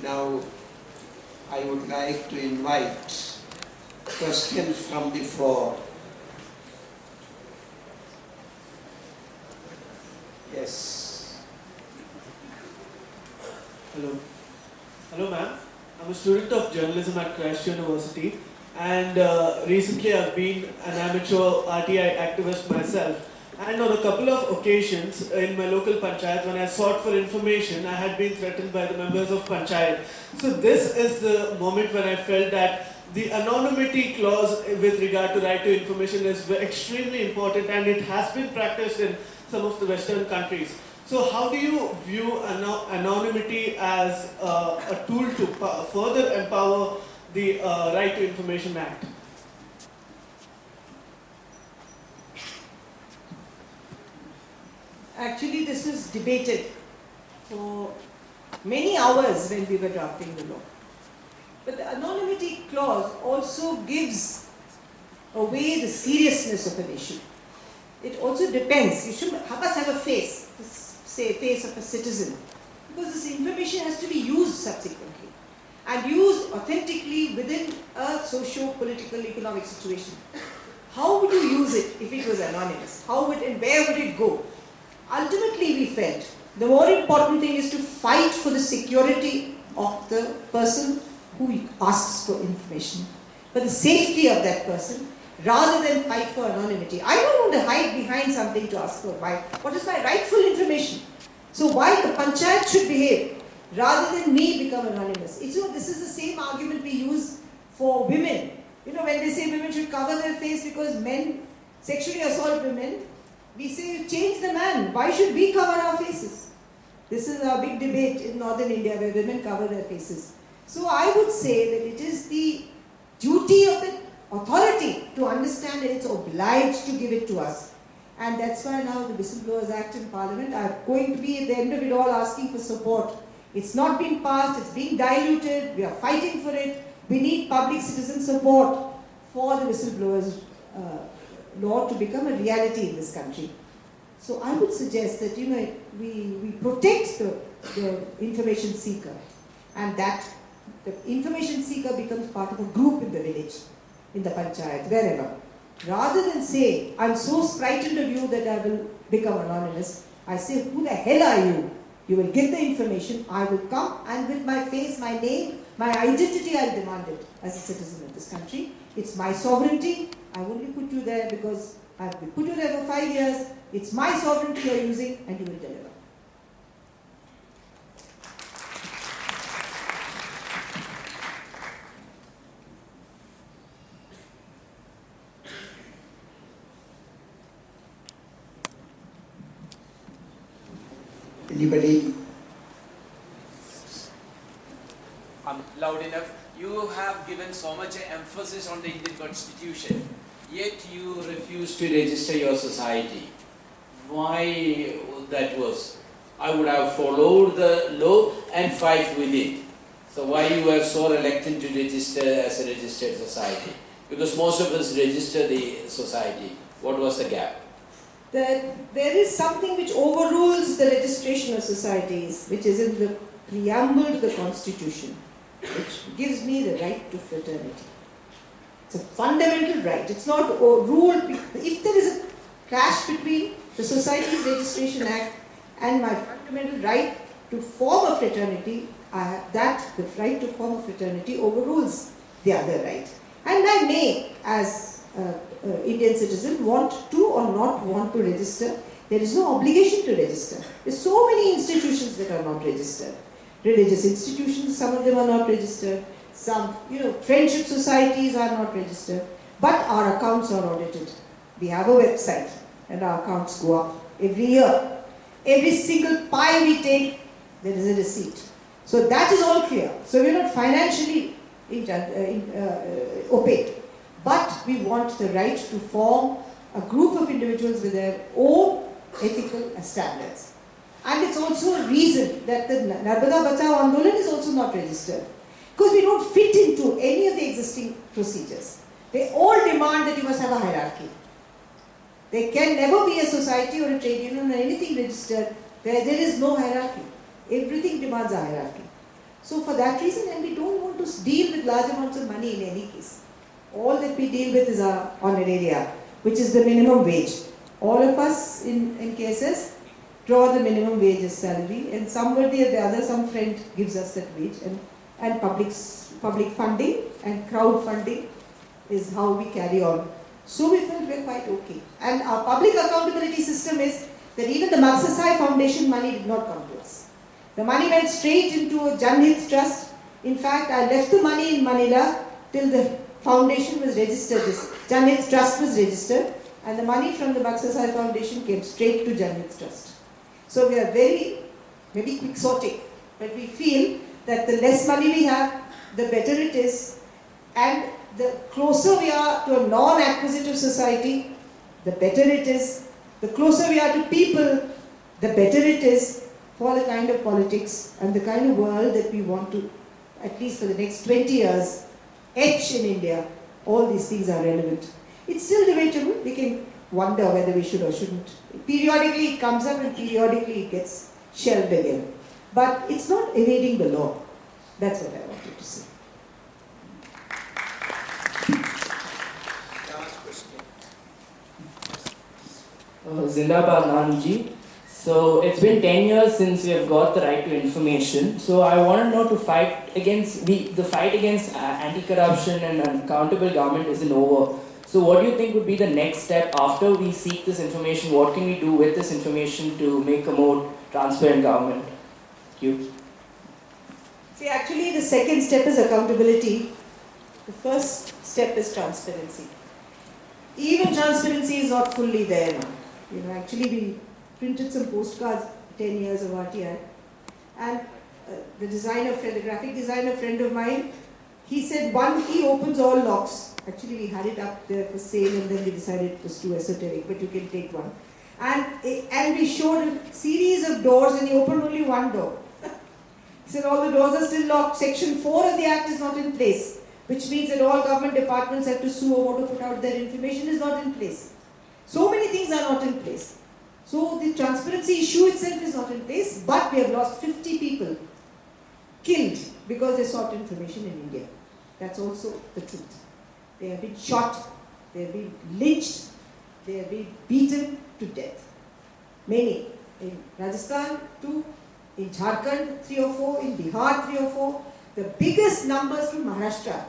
Now, I would like to invite questions from the floor. Yes. Hello. Hello, ma'am. I'm a student of journalism at Christ University, and recently I've been an amateur RTI activist myself. And on a couple of occasions in my local panchayat, when I sought for information, I had been threatened by the members of panchayat. So this is the moment when I felt that the anonymity clause with regard to right to information is extremely important, and it has been practiced in some of the Western countries. So how do you view anonymity as a tool to further empower the Right to Information Act? Actually, this was debated for many hours when we were drafting the law. But the anonymity clause also gives away the seriousness of an issue. It also depends. You should must have a face, say face of a citizen, because this information has to be used subsequently and used authentically within a socio-political economic situation. How would you use it if it was anonymous? How would and where would it go? Ultimately, we felt the more important thing is to fight for the security of the person who asks for information, for the safety of that person, rather than fight for anonymity. I don't want to hide behind something to ask for what is my rightful information. So why the panchayat should behave rather than me become anonymous. This is the same argument we use for women. When they say women should cover their face because men sexually assault women, we say change the man. Why should we cover our faces? This is a big debate in northern India where women cover their faces. So I would say that it is the duty of the authority to understand that it's obliged to give it to us. And that's why now the Whistleblowers Act in Parliament are going to be at the end of it all asking for support. It's not been passed, it's being diluted, we are fighting for it. We need public citizen support for the whistleblowers law to become a reality in this country. So I would suggest that we protect the information seeker, and that the information seeker becomes part of a group in the village, in the panchayat, wherever. Rather than say, I'm so frightened of you that I will become anonymous, I say, who the hell are you? You will get the information, I will come, and with my face, my name, my identity, I'll demand it as a citizen of this country. It's my sovereignty. I only put you there because I've put you there for 5 years. It's my sovereignty you're using, and you will deliver. Anybody? Loud enough. You have given so much emphasis on the Indian Constitution, yet you refuse to register your society. Why that was? I would have followed the law and fight with it. So why you are so reluctant to register as a registered society? Because most of us register the society. What was the gap? There is something which overrules the registration of societies, which is in the preamble to the Constitution, which gives me the right to fraternity. It's a fundamental right. It's not ruled. If there is a clash between the Societies Registration Act and my fundamental right to form a fraternity, the right to form a fraternity overrules the other right. And I may, as Indian citizen, want to or not want to register. There is no obligation to register. There's so many institutions that are not registered. Religious institutions, some of them are not registered. Some, friendship societies are not registered. But our accounts are audited. We have a website and our accounts go up every year. Every single pie we take, there is a receipt. So that is all clear. So we're not financially opaque. But we want the right to form a group of individuals with their own ethical standards. And it's also a reason that the Narmada Bachao Andolan is also not registered. Because we don't fit into any of the existing procedures. They all demand that you must have a hierarchy. There can never be a society or a trade union or anything registered where there is no hierarchy. Everything demands a hierarchy. So for that reason, and we don't want to deal with large amounts of money in any case. All that we deal with is our honoraria, which is the minimum wage. All of us in KSS draw the minimum wage as salary, and somebody or the other, some friend gives us that wage, and public funding and crowdfunding is how we carry on. So we felt we're quite okay. And our public accountability system is that even the Magsaysay Foundation money did not come to us. The money went straight into a Janhit Trust. In fact, I left the money in Manila till the foundation was registered. This Janhit Trust was registered, and the money from the Magsaysay Foundation came straight to Janhit Trust. So we are very quixotic, but we feel that the less money we have, the better it is, and the closer we are to a non-acquisitive society, the better it is. The closer we are to people, the better it is for the kind of politics and the kind of world that we want to, at least for the next 20 years, etch in India. All these things are relevant. It's still debatable. We can wonder whether we should or shouldn't. Periodically it comes up and periodically it gets shelved again. But it's not evading the law. That's what I wanted to say. Zindabad Nanuji. So it's been 10 years since we have got the right to information. So I want to know, to fight against the fight against anti-corruption and accountable government isn't over. So what do you think would be the next step after we seek this information? What can we do with this information to make a more transparent government? Thank you. See, actually the second step is accountability. The first step is transparency. Even transparency is not fully there now. Actually we printed some postcards, 10 years of RTI, and the graphic designer friend of mine, he said one key opens all locks. Actually we had it up there for sale and then we decided it was too esoteric, but you can take one. And we showed a series of doors and he opened only one door. He said all the doors are still locked. Section 4 of the Act is not in place, which means that all government departments have to sue or want to put out their information is not in place. So many things are not in place. So the transparency issue itself is not in place, but we have lost 50 people killed because they sought information in India. That's also the truth. They have been shot, they have been lynched, they have been beaten to death. Many. In Rajasthan, 2, in Jharkhand, 3 or 4, in Bihar, 3 or 4. The biggest numbers from Maharashtra,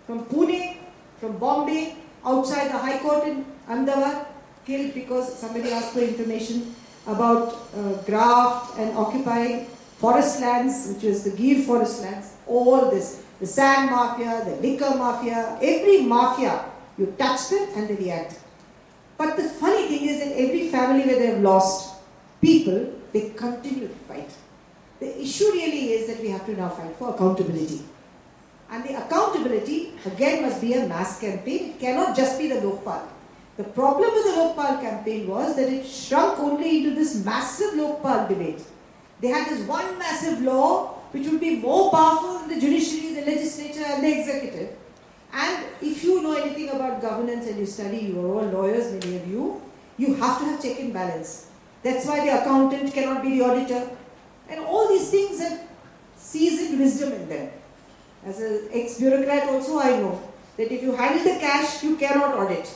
from Pune, from Bombay, outside the High Court in Ahmedabad, killed because somebody asked for information about graft and occupying forest lands, which was the Gir forest lands. All this, the sand mafia, the liquor mafia, every mafia, you touch them and they react. But the funny thing is that every family where they have lost people, they continue to fight. The issue really is that we have to now fight for accountability. And the accountability, again, must be a mass campaign. It cannot just be the Lokpal. The problem with the Lokpal campaign was that it shrunk only into this massive Lokpal debate. They had this one massive law which would be more powerful than the judiciary, the legislature and the executive. And if you know anything about governance and you study, you are all lawyers, many of you, you have to have check and balance. That's why the accountant cannot be the auditor. And all these things have seasoned wisdom in them. As an ex-bureaucrat also I know that if you handle the cash, you cannot audit.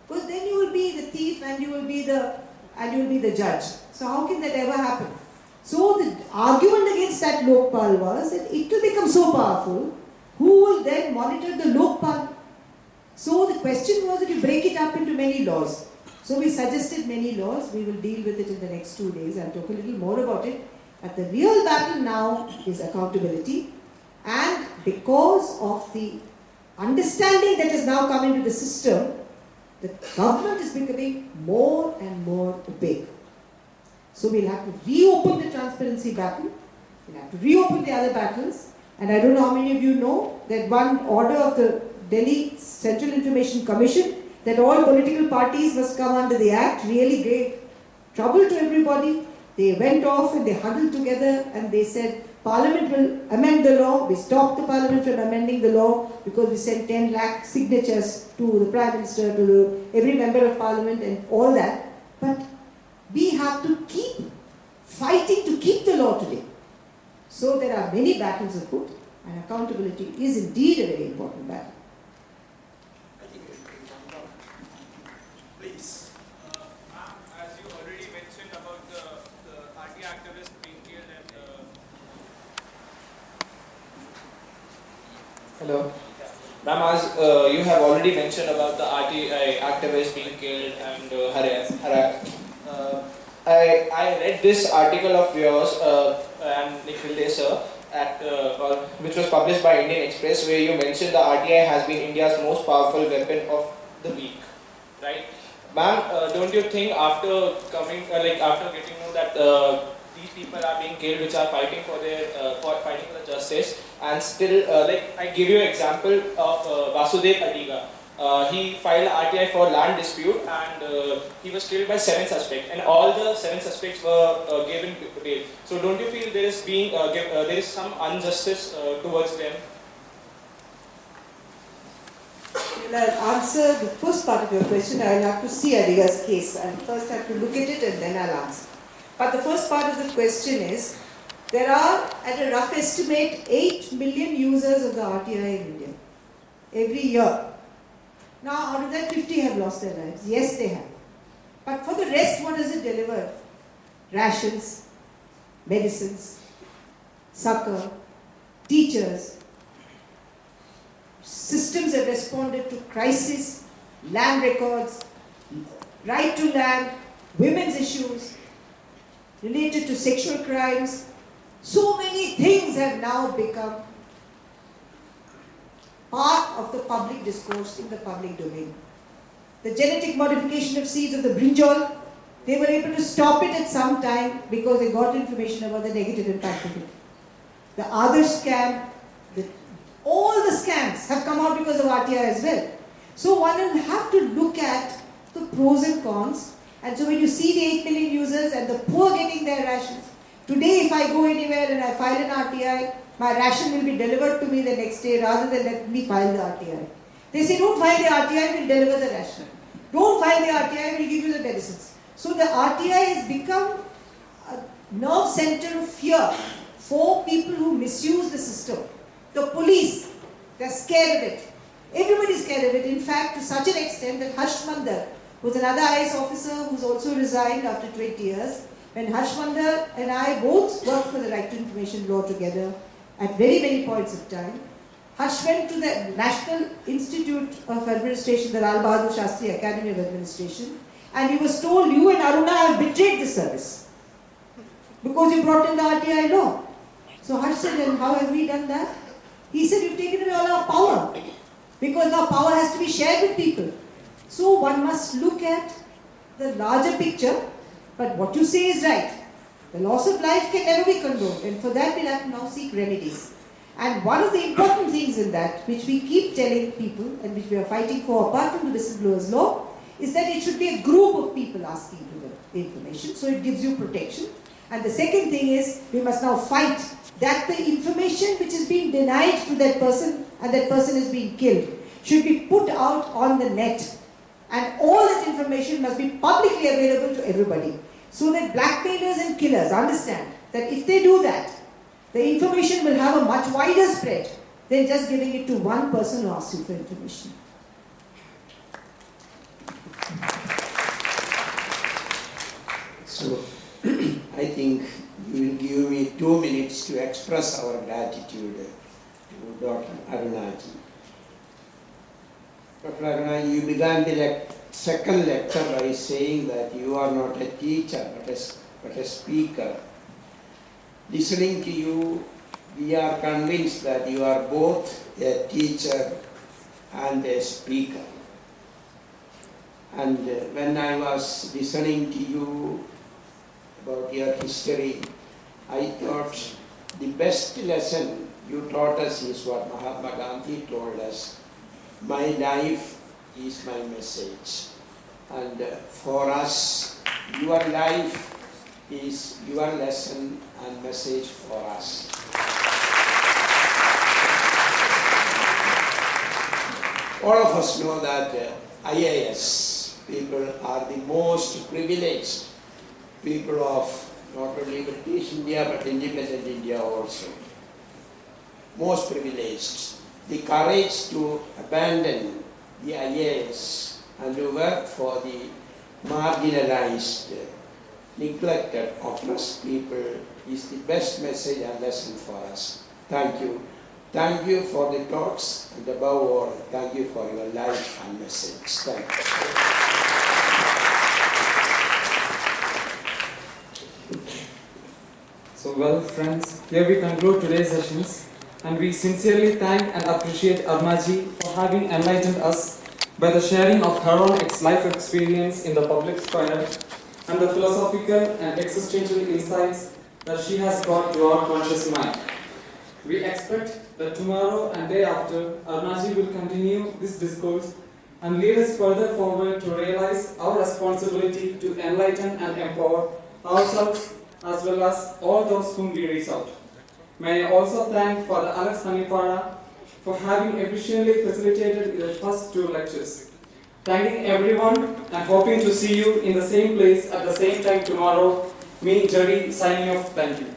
Because then you will be the thief and you will be the judge. So how can that ever happen? So the argument against that Lokpal was that it will become so powerful, who will then monitor the Lokpal? So the question was that you break it up into many laws. So we suggested many laws. We will deal with it in the next 2 days. I'll talk a little more about it. But the real battle now is accountability. And because of the understanding that has now come into the system, the government is becoming more and more opaque. So we'll have to reopen the transparency battle. We'll have to reopen the other battles. And I don't know how many of you know that one order of the Delhi Central Information Commission that all political parties must come under the Act really gave trouble to everybody. They went off and they huddled together and they said, Parliament will amend the law. We stopped the Parliament from amending the law because we sent 10 lakh signatures to the Prime Minister, to every member of Parliament and all that. But we have to keep fighting to keep the law today. So there are many battles afoot, and accountability is indeed a very important battle. I think we can come down. Please. Ma'am, as you already mentioned about the RT activist being killed and Hello. Ma'am, as you have already mentioned about the RTI activists being killed and harassed, I read this article of yours and Nikhil Desai which was published by Indian Express, where you mentioned the RTI has been India's most powerful weapon of the week, right? Ma'am, don't you think after coming, after getting to know that these people are being killed, which are fighting for their fighting for the justice, and still, I give you an example of Vasudev Adiga. He filed RTI for land dispute, and he was killed by 7 suspects, and all the 7 suspects were given bail. So, don't you feel there is some injustice towards them? Well, I'll answer the first part of your question. I'll have to see Adiga's case. I'll first have to look at it and then I'll answer. But the first part of the question is, there are, at a rough estimate, 8 million users of the RTI in India every year. Now, out of that, 50 have lost their lives. Yes, they have. But for the rest, what does it deliver? Rations, medicines, succor, teachers. Systems have responded to crisis, land records, right to land, women's issues, related to sexual crimes. So many things have now become part of the public discourse in the public domain. The genetic modification of seeds of the brinjal, they were able to stop it at some time because they got information about the negative impact of it. The Adarsh scam, all the scams have come out because of RTI as well. So one will have to look at the pros and cons. And so when you see the 8 million users and the poor getting their rations, today if I go anywhere and I file an RTI, my ration will be delivered to me the next day rather than let me file the RTI. They say, don't file the RTI, we'll deliver the ration. Don't file the RTI, we'll give you the medicines. So the RTI has become a nerve center of fear for people who misuse the system. The police, they're scared of it. Everybody's scared of it. In fact, to such an extent that Harsh Mandar was another IS officer who's also resigned after 20 years. When Harsh Mandar and I both worked for the Right to Information Law together at very many points of time, Harsh went to the National Institute of Administration, the Lal Bahadur Shastri Academy of Administration, and he was told, you and Aruna have betrayed the service because you brought in the RTI law. So Harsh said, and how have we done that? He said, you've taken away all our power because our power has to be shared with people. So one must look at the larger picture, but what you say is right. The loss of life can never be condoned, and for that we'll have to now seek remedies. And one of the important things in that, which we keep telling people and which we are fighting for apart from the whistleblowers law, is that it should be a group of people asking for the information, so it gives you protection. And the second thing is, we must now fight that the information which is being denied to that person and that person is being killed should be put out on the net. And all that information must be publicly available to everybody. So that blackmailers and killers understand that if they do that, the information will have a much wider spread than just giving it to one person who asks you for information. So, I think you will give me 2 minutes to express our gratitude to Dr. Arunaji. Dr. Arunaji, you began the second lecture by saying that you are not a teacher but a speaker. Listening to you, we are convinced that you are both a teacher and a speaker. And when I was listening to you about your history, I thought the best lesson you taught us is what Mahatma Gandhi told us. My life is my message. And for us, your life is your lesson and message for us. All of us know that IAS people are the most privileged people of not only British India but independent India also. Most privileged. The courage to abandon the IAS and to work for the marginalized, neglected, oppressed people is the best message and lesson for us. Thank you. Thank you for the talks, and above all, thank you for your life and message. Thank you. So well friends, here we conclude today's sessions, and we sincerely thank and appreciate Armaji for having enlightened us by the sharing of her own life experience in the public square and the philosophical and existential insights that she has brought to our conscious mind. We expect that tomorrow and day after, Arnaji will continue this discourse and lead us further forward to realize our responsibility to enlighten and empower ourselves as well as all those whom we reach out. May I also thank Father Alex Hanipara for having efficiently facilitated the first two lectures. Thanking everyone and hoping to see you in the same place at the same time tomorrow. Me, Jerry, signing off. Thank you.